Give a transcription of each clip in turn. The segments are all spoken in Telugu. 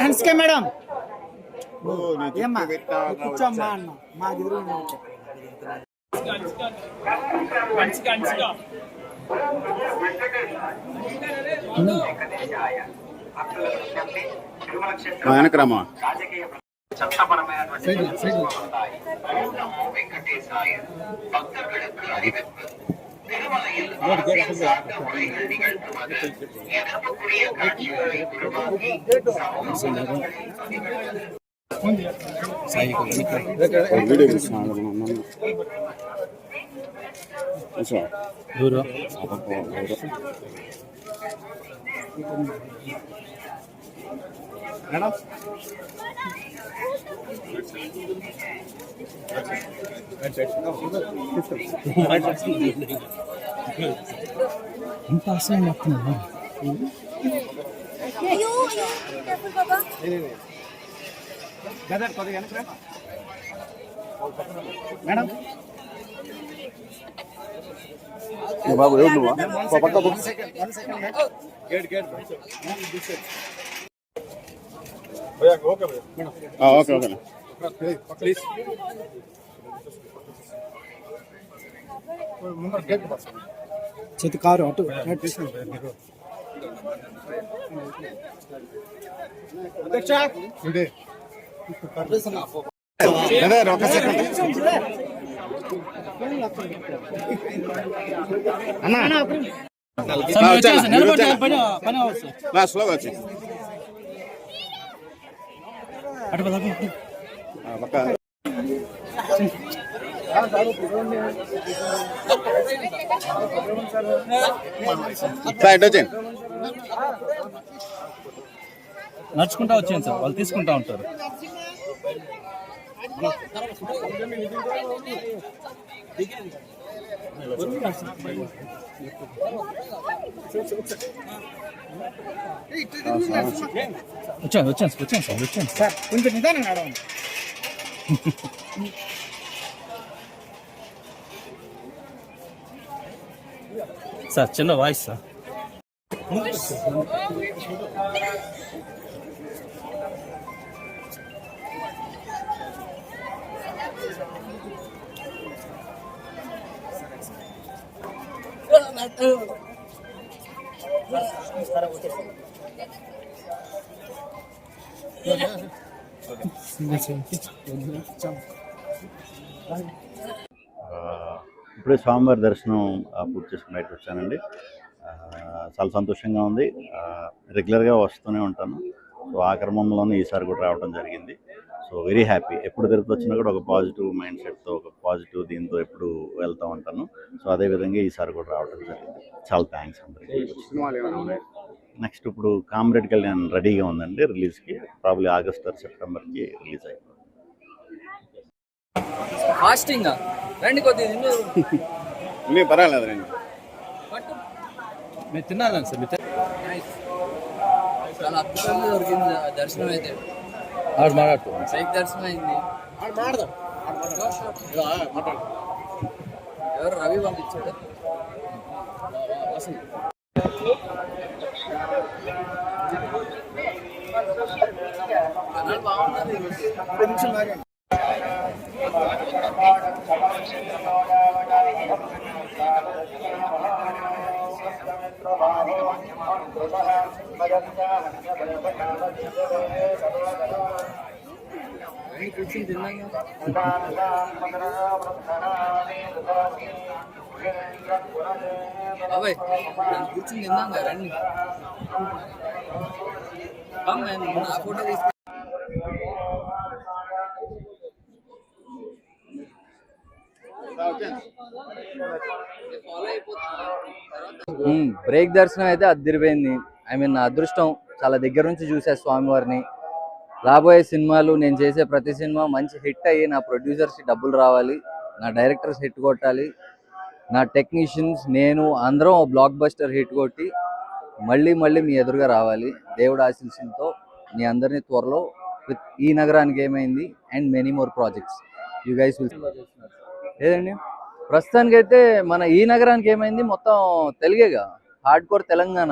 హన్స్కే మేడం కూర్చోమ్మా అన్న మా ఎదురు వెనకరామా வெங்கடேசாய பக்தர்களுக்கு அறிவிப்பு திருமலையில் நிகழ்த்துவது எதிர்ப்புக்குரிய காட்சிகளை உருவாக்கி మేడం బాబు ఎవరు నువ్వు పక్క ఓకే ఓకే ప్లీజ్ చేతి కారు అటు ఒక సెకండ్ స్లోగా వచ్చి అటు పక్క నడుచుకుంటా వచ్చాను సార్, వాళ్ళు తీసుకుంటా ఉంటారు. వచ్చాను సార్ కొంచెం నిదానం నడవండి. సార్ చిన్న వాయిస్ సార్. ఇప్పుడే స్వామివారి దర్శనం పూర్తి చేసుకుని బయటకు వచ్చానండి. చాలా సంతోషంగా ఉంది. రెగ్యులర్గా వస్తూనే ఉంటాను. సో ఆ క్రమంలోనే ఈసారి కూడా రావడం జరిగింది. So very happy. ఎప్పుడు తిరుపతి వచ్చినా కూడా ఒక పాజిటివ్ మైండ్ సెట్తో, ఒక పాజిటివ్ దీంతో ఎప్పుడు వెళ్తూ ఉంటాను. సో అదేవిధంగా ఈసారి కూడా రావడం జరిగింది. చాలా థ్యాంక్స్ అందరికీ. నెక్స్ట్ ఇప్పుడు కామ్రేడ్ కళ్యాణ్ రెడీగా ఉందండి రిలీజ్కి. ప్రాబ్లీ ఆగస్ట్ ఆర్ సెప్టెంబర్కి రిలీజ్ అయిపోయింది. పర్వాలేదు రండి. మీరు తినాలని సార్. చాలా అద్భుతంగా దొరికింది దర్శనం అయితే. సైక్ దర్శనం అయింది. ఎవరు రవి పంపించాడు. బాగున్నది. కూర్చుని తిన్నాగా. బాబాయ్ కూర్చుని తిన్నాగా రండి. నా ఫోటో తీసుకు. బ్రేక్ దర్శనం అయితే అద్దరిపోయింది. నా అదృష్టం. చాలా దగ్గర నుంచి చూసా స్వామివారిని. రాబోయే సినిమాలు, నేను చేసే ప్రతి సినిమా మంచి హిట్ అయ్యి నా ప్రొడ్యూసర్స్కి డబ్బులు రావాలి, నా డైరెక్టర్స్ హిట్ కొట్టాలి, నా టెక్నీషియన్స్ నేను అందరం బ్లాక్ బస్టర్ హిట్ కొట్టి మళ్ళీ మీ ఎదురుగా రావాలి. దేవుడు ఆశీస్సులతో మీ అందరినీ త్వరలో ఈ నగరానికి ఏమైంది and many more projects you guys will. ఏదండి ప్రస్తుతానికైతే మన ఈ నగరానికి ఏమైంది, మొత్తం తెలుగేగా, హార్డ్ కోర్ తెలంగాణ.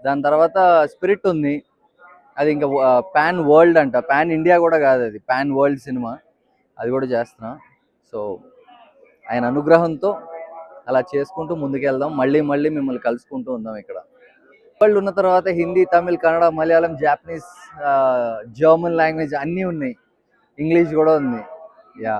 దాని తర్వాత స్పిరిట్ ఉంది, అది ఇంకా పాన్ వరల్డ్ అంట, పాన్ ఇండియా కూడా కాదు, అది పాన్ వరల్డ్ సినిమా, అది కూడా చేస్తున్నా. సో ఆయన అనుగ్రహంతో అలా చేసుకుంటూ ముందుకెళ్దాం, మళ్ళీ మళ్ళీ మిమ్మల్ని కలుసుకుంటూ ఉందాం. ఇక్కడ వరల్డ్ ఉన్న తర్వాత Hindi, Tamil, Kannada, Malayalam, Japanese, German language అన్నీ ఉన్నాయి, ఇంగ్లీష్ కూడా ఉంది. యా